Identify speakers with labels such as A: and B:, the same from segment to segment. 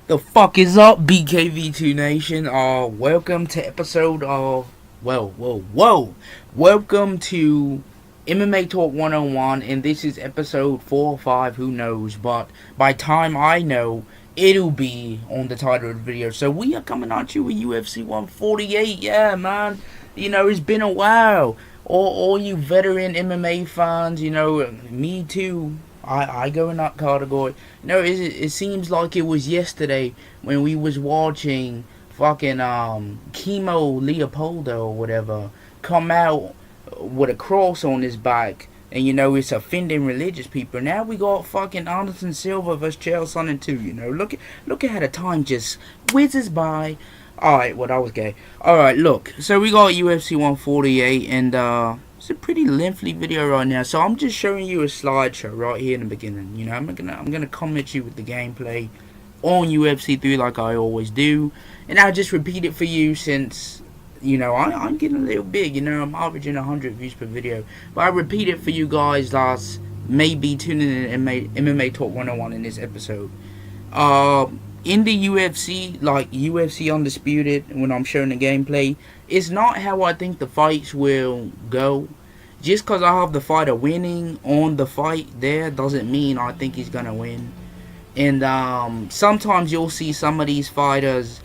A: The fuck is up, BKV2 Nation? Welcome to episode of welcome to MMA Talk 101, and this is episode 4 or 5, who knows, but by time I know, it'll be on the title of the video. So we are coming at you with UFC 148, yeah, man. You know, it's been a while. All you veteran MMA fans, you know, me too. I go in that category. You know, it seems like it was yesterday when we was watching fucking Chemo Leopoldo or whatever come out with a cross on his back, and you know it's offending religious people. Now we got fucking Anderson Silva versus Chael Sonnen too. You know, look at how the time just whizzes by. Alright, well that was gay. Alright, look, so we got UFC 148, and it's a pretty lengthy video right now, so I'm just showing you a slideshow right here in the beginning. You know, I'm gonna comment you with the gameplay on UFC 3 like I always do, and I'll just repeat it for you since, you know, I'm getting a little big. You know, I'm averaging 100 views per video, but I repeat it for you guys that's maybe tuning in MMA Talk 101 in this episode. In the UFC, like UFC Undisputed, when I'm showing the gameplay, it's not how I think the fights will go. Just because I have the fighter winning on the fight there doesn't mean I think he's gonna win. And sometimes you'll see some of these fighters,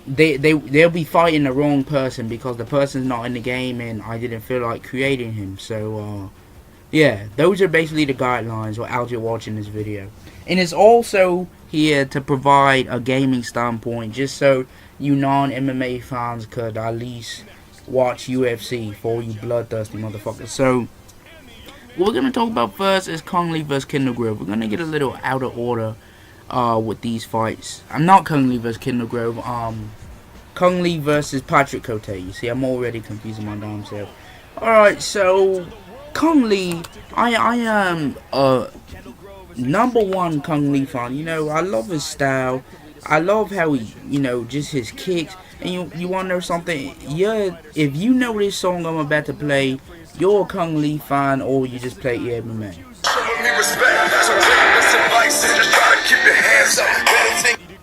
A: they'll be fighting the wrong person because the person's not in the game and I didn't feel like creating him. So yeah, those are basically the guidelines without you watching this video. And it's also here to provide a gaming standpoint, just so you non-MMA fans could at least watch UFC for you bloodthirsty motherfuckers. So what we're gonna talk about first is Kung Lee vs Kendall Grove. We're gonna get a little out of order with these fights. I'm not Kung Lee vs Kendall Grove. Kung Lee versus Patrick Cote. You see, I'm already confusing my damn self. Alright, so Kung Lee, I am #1 Kung Lee fan. You know, I love his style. I love how he, you know, just his kicks. And you want to know something? Yeah, if you know this song I'm about to play, you're a Kung Lee fan, or you just play MMA.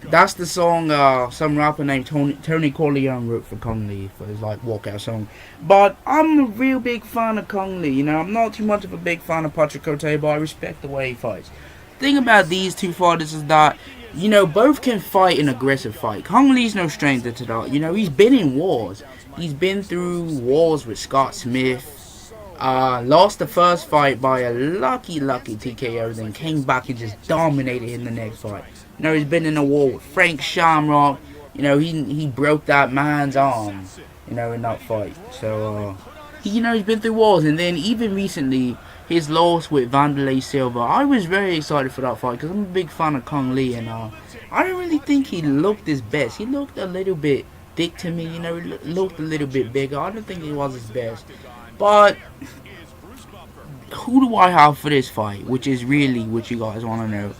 A: That's the song some rapper named Tony Corleone wrote for Kung Lee for his like walkout song. But I'm a real big fan of Kung Lee. You know, I'm not too much of a big fan of Patrick Cote, but I respect the way he fights. The thing about these two fighters is that, you know, both can fight an aggressive fight. Kung Lee's no stranger to that. You know, he's been in wars. He's been through wars with Scott Smith. Lost the first fight by a lucky TKO, then came back and just dominated in the next fight. You know, he's been in a war with Frank Shamrock. You know, he broke that man's arm, you know, in that fight. So, you know, he's been through wars. And then even recently, his loss with Wanderlei Silva. I was very excited for that fight because I'm a big fan of Kung Lee. And I don't really think he looked his best. He looked a little bit thick to me, you know, he looked a little bit bigger. I don't think he was his best. But who do I have for this fight, which is really what you guys want to know?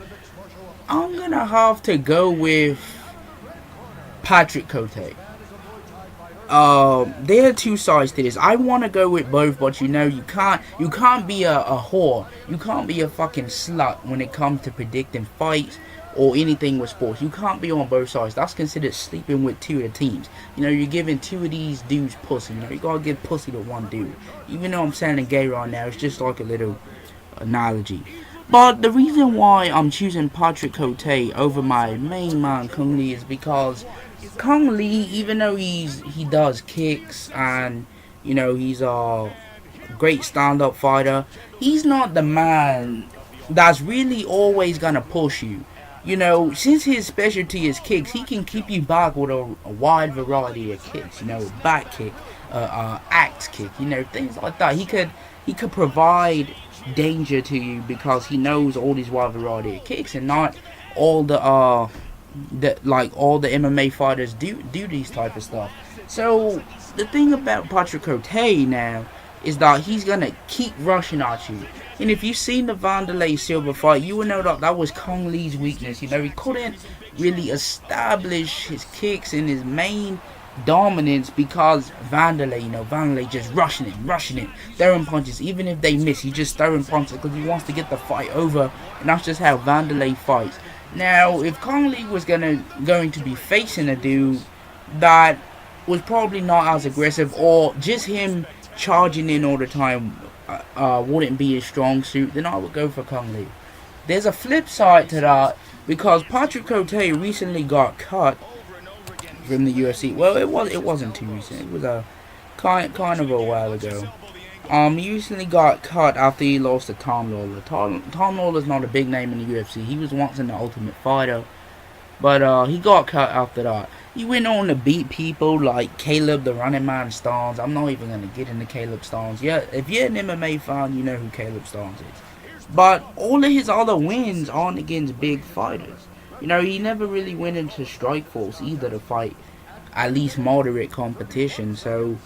A: I'm gonna have to go with Patrick Cote. There are two sides to this. I want to go with both, but you know, you can't be a whore. You can't be a fucking slut when it comes to predicting fights or anything with sports. You can't be on both sides. That's considered sleeping with two of the teams. You know, you're giving two of these dudes pussy. You know, you gotta give pussy to one dude. Even though I'm sounding gay right now, it's just like a little analogy. But the reason why I'm choosing Patrick Cote over my main man Kung Lee is because Kung Lee, even though he does kicks and, you know, he's a great stand-up fighter, he's not the man that's really always gonna push you. You know, since his specialty is kicks, he can keep you back with a wide variety of kicks. You know, back kick, axe kick, you know, things like that. He could provide danger to you because he knows all these wide variety of kicks, and not all the all the MMA fighters do these type of stuff. So the thing about Patrick Cote now is that he's gonna keep rushing at you. And if you've seen the Wanderlei Silva fight, you will know that that was Kung Lee's weakness. You know, he couldn't really establish his kicks and his main dominance because Wanderlei, you know, Wanderlei just rushing it, throwing punches. Even if they miss, he just throwing punches because he wants to get the fight over, and that's just how Wanderlei fights. Now, if Conley was going to be facing a dude that was probably not as aggressive, or just him charging in all the time wouldn't be his strong suit, then I would go for Conley. There's a flip side to that, because Patrick Cote recently got cut from the UFC. Well, it wasn't too recent. It was a kind of a while ago. He recently got cut after he lost to Tom Lawler. Tom Lawler's not a big name in the UFC. He was once in the Ultimate Fighter, but he got cut after that. He went on to beat people like Caleb the Running Man Starnes. I'm not even gonna get into Caleb Starnes. Yeah, if you're an MMA fan, you know who Caleb Starnes is. But all of his other wins aren't against big fighters. You know, he never really went into Strikeforce either to fight at least moderate competition. So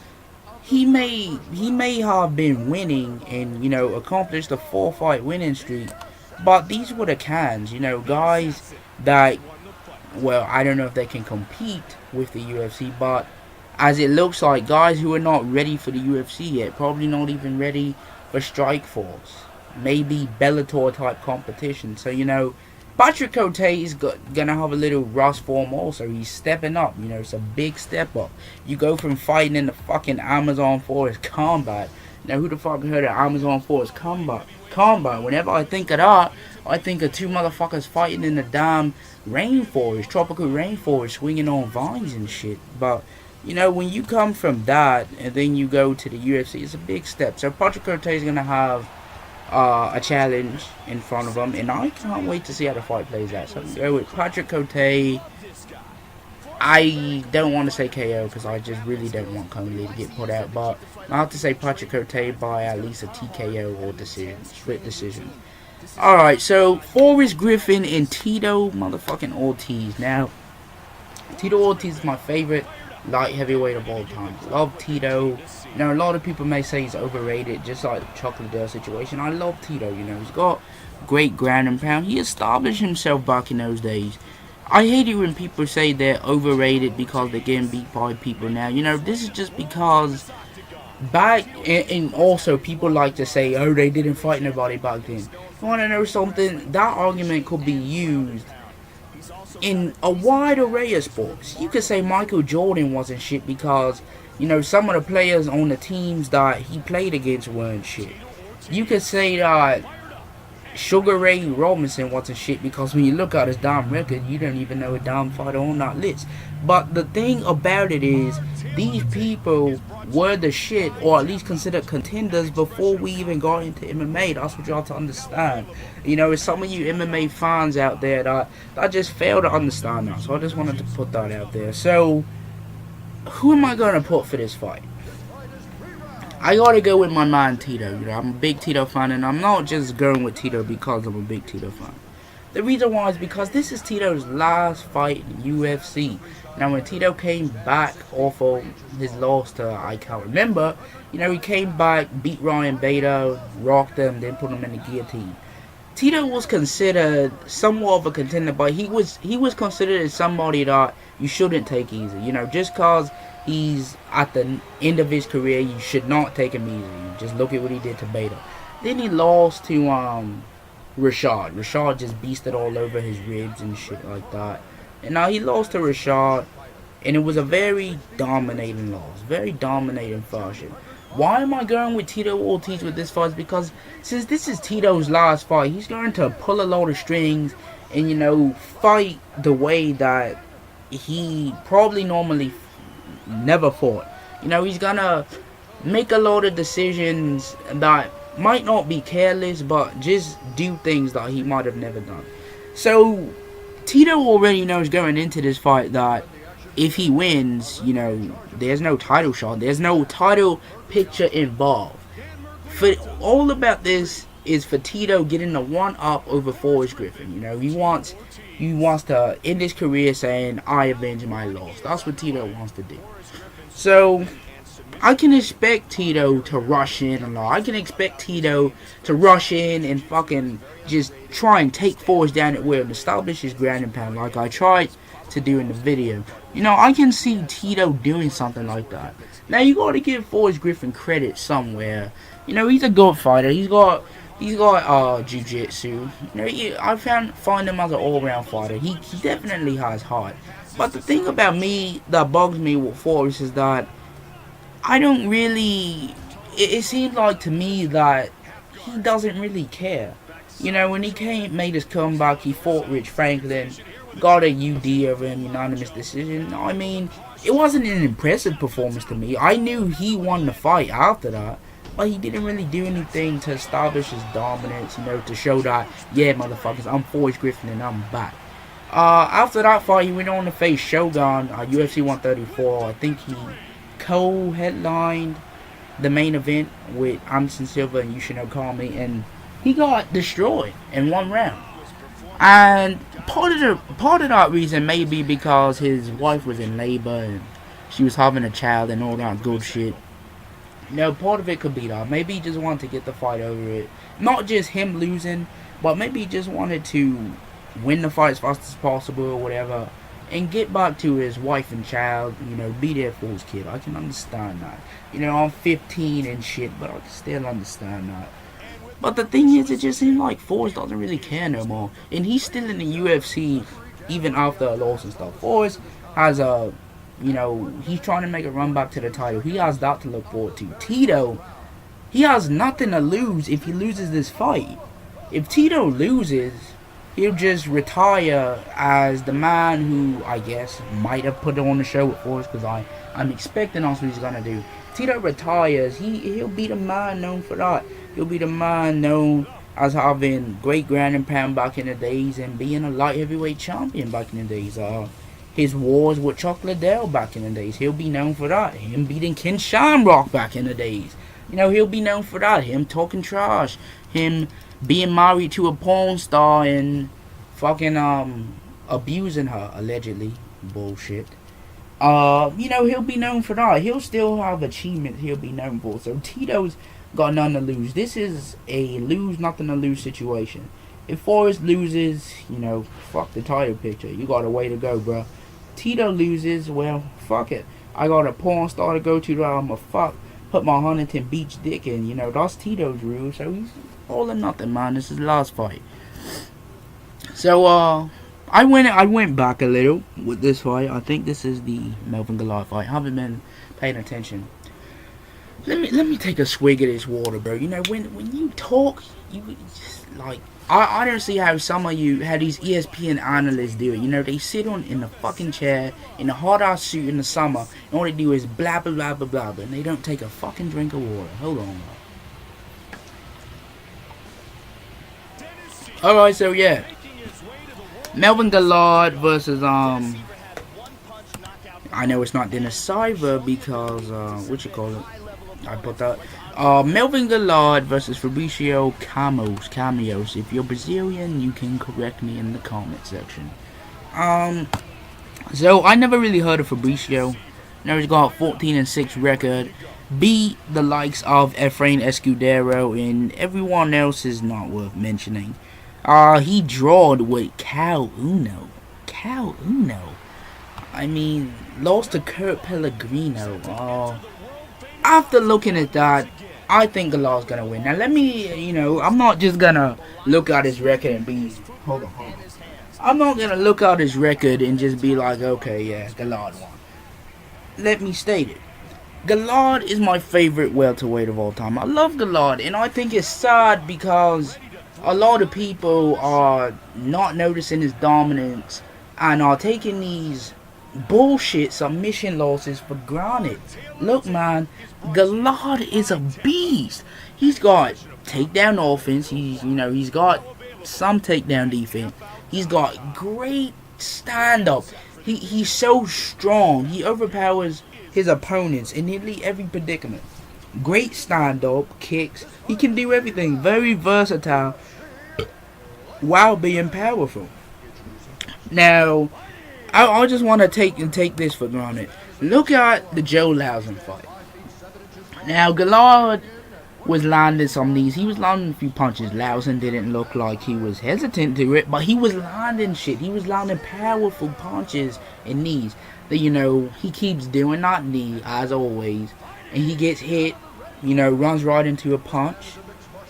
A: he may have been winning and, you know, accomplished a 4-fight winning streak, but these were the cans, you know, guys that, well, I don't know if they can compete with the UFC, but as it looks like, guys who are not ready for the UFC yet, probably not even ready for Strikeforce, maybe Bellator type competition. So, you know, Patrick Cote is gonna have a little rust form also. He's stepping up, you know, it's a big step up. You go from fighting in the fucking Amazon Forest combat. Now, who the fuck heard of Amazon Forest combat? Whenever I think of that, I think of two motherfuckers fighting in the damn rainforest, tropical rainforest, swinging on vines and shit. But, you know, when you come from that and then you go to the UFC, it's a big step. So Patrick Cote is gonna have a challenge in front of him, and I can't wait to see how the fight plays out. So I'm going to go with Patrick Cote. I don't want to say KO because I just really don't want Conley to get put out, but I have to say Patrick Cote by at least a TKO or decision, split decision. Alright, so Forrest Griffin and Tito motherfucking Ortiz. Now, Tito Ortiz is my favorite light heavyweight of all time. Love Tito. You know, a lot of people may say he's overrated, just like the Chocolate Dale situation. I love Tito, you know, he's got great ground and pound. He established himself back in those days. I hate it when people say they're overrated because they're getting beat by people now. You know, this is just because back, and also people like to say, oh, they didn't fight nobody back then. You want to know something? That argument could be used in a wide array of sports. You could say Michael Jordan wasn't shit because, you know, some of the players on the teams that he played against weren't shit. You could say that Sugar Ray Robinson wasn't shit because when you look at his damn record, you don't even know a damn fighter on that list. But the thing about it is, these people were the shit, or at least considered contenders before we even got into MMA. That's what you have to understand. You know, there's some of you MMA fans out there that just fail to understand that. So I just wanted to put that out there. So, who am I going to put for this fight? I gotta go with my man Tito. You know, I'm a big Tito fan, and I'm not just going with Tito because I'm a big Tito fan. The reason why is because this is Tito's last fight in UFC. Now, when Tito came back off of his loss to, I can't remember, you know, he came back, beat Ryan Bader, rocked him, then put him in the guillotine. Tito was considered somewhat of a contender, but he was considered as somebody that you shouldn't take easy. You know, just cause he's at the end of his career, you should not take him easy. Just look at what he did to Bader. Then he lost to Rashad. Rashad just beasted all over his ribs and shit like that. And now he lost to Rashad, and it was a very dominating loss, very dominating fashion. Why am I going with Tito Ortiz with this fight? Because since this is Tito's last fight, he's going to pull a lot of strings and, you know, fight the way that he probably normally never fought. You know, he's gonna make a lot of decisions that might not be careless, but just do things that he might have never done. So Tito already knows going into this fight that if he wins, you know, there's no title shot, there's no title picture involved. For all about this is for Tito getting the one up over Forrest Griffin. You know, he wants to end his career saying, I avenge my loss. That's what Tito wants to do. So I can expect Tito to rush in a lot. I can expect Tito to rush in and fucking just try and take Forrest down at will and establish his ground and pound like I tried to do in the video. You know, I can see Tito doing something like that. Now, you got to give Forrest Griffin credit somewhere. You know, he's a good fighter. He's got He's got jiu-jitsu. I find him as an all-round fighter. He definitely has heart. But the thing about me that bugs me with Forrest is that I don't really. It seems like to me that he doesn't really care. When he made his comeback, he fought Rich Franklin, got a UD over him, unanimous decision. I mean, it wasn't an impressive performance to me. I knew he won the fight after that, but he didn't really do anything to establish his dominance, to show that, yeah, motherfuckers, I'm Forrest Griffin and I'm back. After that fight, he went on to face Shogun, UFC 134. I think he co-headlined the main event with Anderson Silva and Yushin Okami, and he got destroyed in one round. And part of that reason may be because his wife was in labor and she was having a child and all that good shit. Part of it could be that. Maybe he just wanted to get the fight over it. Not just him losing, but maybe he just wanted to win the fight as fast as possible or whatever, and get back to his wife and child, be there for his kid. I can understand that. I'm 15 and shit, but I can still understand that. But the thing is, it just seems like Forrest doesn't really care no more. And he's still in the UFC, even after a loss and stuff. Forrest has he's trying to make a run back to the title. He has that to look forward to. Tito, he has nothing to lose if he loses this fight. If Tito loses, he'll just retire as the man who, I guess, might have put on the show with Forrest, because I'm expecting that's what he's going to do. Tito retires, he'll be the man known for that. He'll be the man known as having great ground and pound back in the days and being a light heavyweight champion back in the days. His wars with Chuck Liddell back in the days, he'll be known for that. Him beating Ken Shamrock back in the days, he'll be known for that. Him talking trash, him being married to a porn star and fucking abusing her, allegedly. Bullshit. He'll be known for that. He'll still have achievements he'll be known for. So Tito's got nothing to lose. This is a lose, nothing to lose situation. If Forrest loses, fuck the title picture. You got a way to go, bro. Tito loses, well, fuck it. I got a porn star to go to that I'ma fuck. Put my Huntington Beach dick in. That's Tito's rule. So he's all or nothing, man. This is the last fight. So, I went back a little with this fight. I think this is the Melvin Goliath fight. I haven't been paying attention. Let me take a swig of this water, bro. When you talk, you just like I don't see how some of you, how these ESPN analysts do it. They sit in the fucking chair in a hot ass suit in the summer, and all they do is blah blah blah blah blah, and they don't take a fucking drink of water. Hold on, bro. Alright, so yeah. Melvin Goliath versus I know it's not Dennis Siver because I put that Melvin Goliath versus Fabricio Cameos. If you're Brazilian, you can correct me in the comment section. So I never really heard of Fabricio. He's got 14-6 record. Beat the likes of Efrain Escudero, and everyone else is not worth mentioning. He drawed with Chael Uno. I mean, lost to Kurt Pellegrino. After looking at that, I think Goliath's gonna win. Now let me, I'm not just gonna look at his record and be, hold on. I'm not gonna look at his record and just be like, okay, yeah, Goliath won. Let me state it. Goliath is my favorite welterweight of all time. I love Goliath, and I think it's sad because a lot of people are not noticing his dominance and are taking these bullshit submission losses for granted. Look, man, Goliath is a beast. He's got takedown offense. He's got some takedown defense. He's got great stand-up. He's so strong. He overpowers his opponents in nearly every predicament. Great stand-up, kicks. He can do everything. Very versatile while being powerful. Now, I just want to take this for granted. Look at the Joe Lausen fight. Now, Goliath was landing some knees. He was landing a few punches. Lausen didn't look like he was hesitant to it, but he was landing shit. He was landing powerful punches and knees. That, he keeps doing that knee, as always, and he gets hit, runs right into a punch.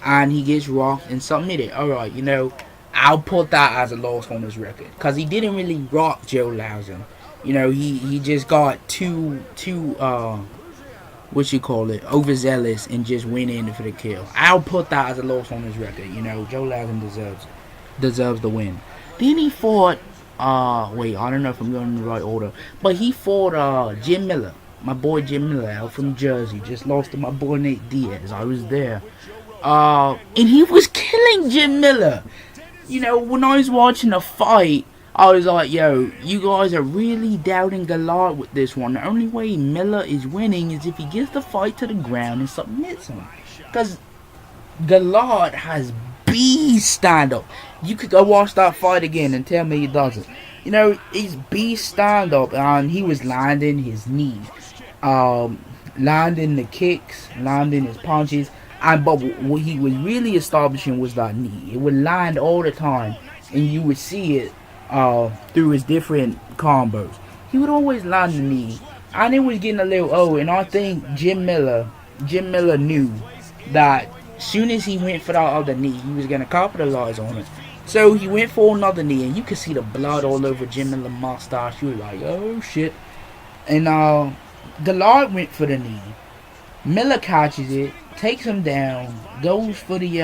A: and he gets rocked and submitted. Alright, you know, I'll put that as a loss on his record. Because he didn't really rock Joe Lausen. You know, he just got too what you call it, overzealous and just went in for the kill. I'll put that as a loss on his record. You know, Joe Lausen deserves the win. Then he fought wait, I don't know if I'm going in the right order, but he fought Jim Miller. My boy Jim Miller out from Jersey. Just lost to my boy Nate Diaz. I was there. And he was killing Jim Miller. You know, when I was watching the fight, I was like, yo, you guys are really doubting Gallard with this one. The only way Miller is winning is if he gets the fight to the ground and submits him. Because Gallard has beast stand-up. You could go watch that fight again and tell me he doesn't. You know, he's beast stand-up, and he was landing his knees. Landing the kicks, landing his punches. But what he was really establishing was that knee. It would land all the time, and you would see it through his different combos. He would always land the knee, and it was getting a little old. And I think Jim Miller knew that as soon as he went for that other knee, he was gonna capitalize on it. So he went for another knee, and you could see the blood all over Jim Miller's mustache. You were like, oh shit. And Gallard went for the knee. Miller catches it, takes him down, goes for the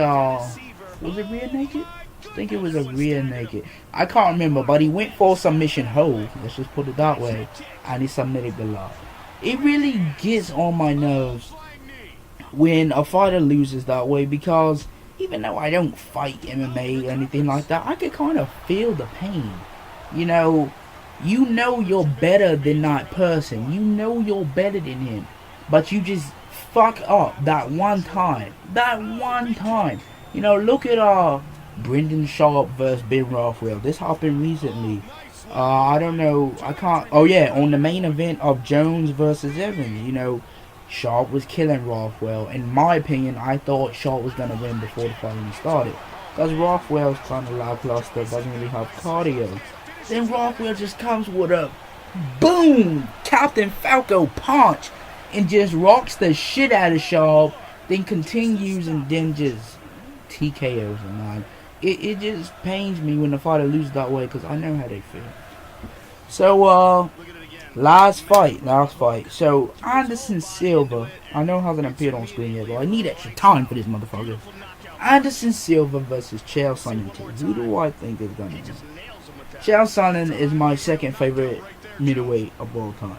A: was it rear naked? I think it was a rear naked. I can't remember, but he went for submission hold. Let's just put it that way, and he submitted Gallard. It really gets on my nerves when a fighter loses that way, because even though I don't fight MMA or anything like that, I can kind of feel the pain. You know you're better than that person. You know you're better than him, but you just fuck up that one time. You know, look at Brendan Sharp versus Ben Rothwell. This happened recently. I don't know. I can't. Oh yeah, on the main event of Jones versus Evans. You know, Sharp was killing Rothwell. In my opinion, I thought Sharp was gonna win before the fight even started, because Rothwell's kind of lackluster, doesn't really have cardio. Then Rothwell just comes with a boom, Captain Falco punch, and just rocks the shit out of Sharp. Then continues and then just TKOs him, man. It just pains me when the fighter loses that way, because I know how they feel. So, last fight. So, Anderson Silva, I know it hasn't appeared on screen yet, but I need extra time for this motherfucker. Anderson Silva versus Chael Sonnen. Who do I think is going to win? Chael Sonnen is my second favorite middleweight of all time.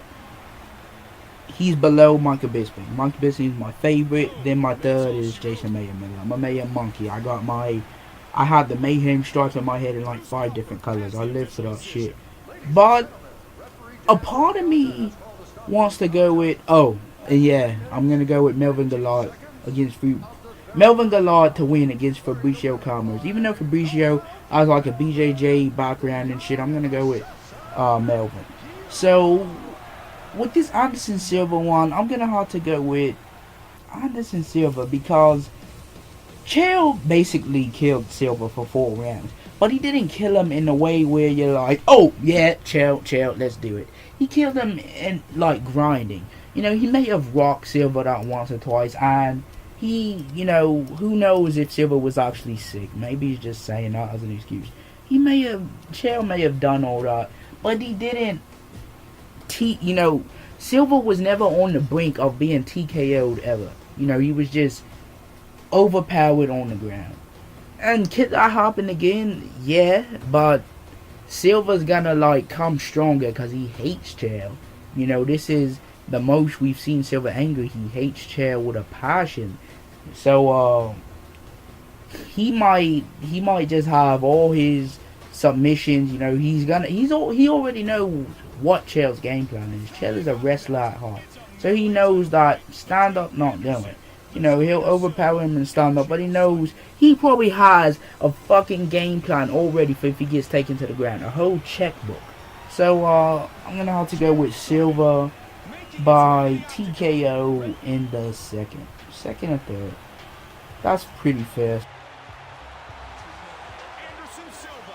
A: He's below Michael Bisping. Michael Bisping is my favorite. Then my third is Jason Mayhem Miller. I'm a Mayhem monkey. I had the Mayhem stripes on my head in like 5 different colors. I live for that shit. But a part of me wants to go with, I'm gonna go with Melvin Gallard to win against Fabricio Calmos. Even though Fabricio has like a BJJ background and shit, I'm gonna go with Melvin. So with this Anderson Silva one, I'm gonna have to go with Anderson Silva, because Chael basically killed Silva for 4 rounds, but he didn't kill him in a way where you're like, oh yeah, Chael, let's do it. He killed him in like grinding. You know, he may have rocked Silva that once or twice, and he, you know, who knows if Silva was actually sick. Maybe he's just saying that as an excuse. Chael may have done all that, but he didn't. You know, Silva was never on the brink of being TKO'd ever. You know, he was just overpowered on the ground. And could that happen again? Yeah, but Silva's gonna like come stronger because he hates Chael. You know, this is the most we've seen Silva angry. He hates Chael with a passion. So he might just have all his submissions. You know, he already knows what Chael's game plan is. Chael is a wrestler at heart, so he knows that stand up not doing it. You know, he'll overpower him and stand up, but he knows he probably has a fucking game plan already for if he gets taken to the ground, a whole checkbook. So I'm gonna have to go with Silva by TKO in the second or third. That's pretty fair.
B: Anderson Silva.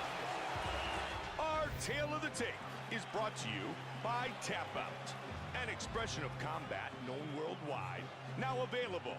B: Our tale of the tape is brought to you by Tap Out, an expression of combat known worldwide, now available